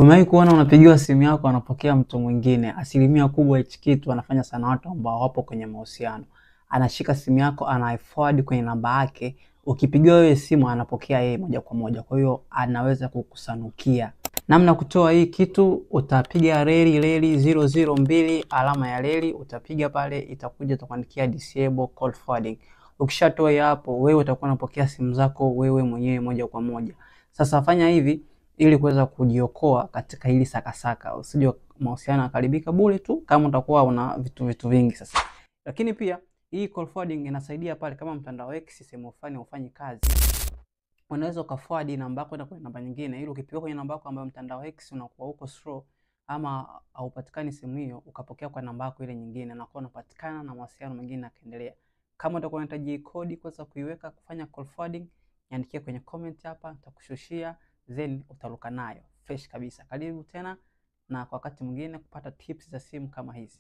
Umewahi kuona unapigiwa simu yako anapokea mtu mwingine? Asilimia kubwa hichi kitu wanafanya sana watu ambao wapo kwenye mahusiano. Anashika simu yako anaiforward kwenye namba yake, ukipigiwa wewe simu anapokea yeye moja kwa moja. Kwa hiyo anaweza kukusanukia. Namna kutoa hii kitu, utapiga reli 002 alama ya reli, utapiga pale, itakuja itakuandikia disable call forwarding. Ukishatoa hapo, wewe utakuwa unapokea simu zako wewe mwenyewe moja kwa moja. Sasa fanya hivi ili kuweza kujiokoa katika hili sakasaka, usije mahusiano yakaribika bure tu kama utakuwa una vitu vingi sasa. Lakini pia hii call forwarding inasaidia pale kama mtandao X sehemu fulani ufanye kazi, unaweza ukaforward namba yako kwenda kwenye namba nyingine, ili ukipiga kwenye namba yako ambayo mtandao X unakuwa uko slow ama haupatikani simu hiyo, ukapokea kwa namba yako ile nyingine na kuwa unapatikana na mawasiliano mengine yakaendelea. Kama utakuwa unahitaji kodi kuweza kuiweka kufanya call forwarding, niandikie kwenye comment hapa, nitakushushia then utaruka nayo fresh kabisa. Karibu tena na kwa wakati mwingine kupata tips za simu kama hizi.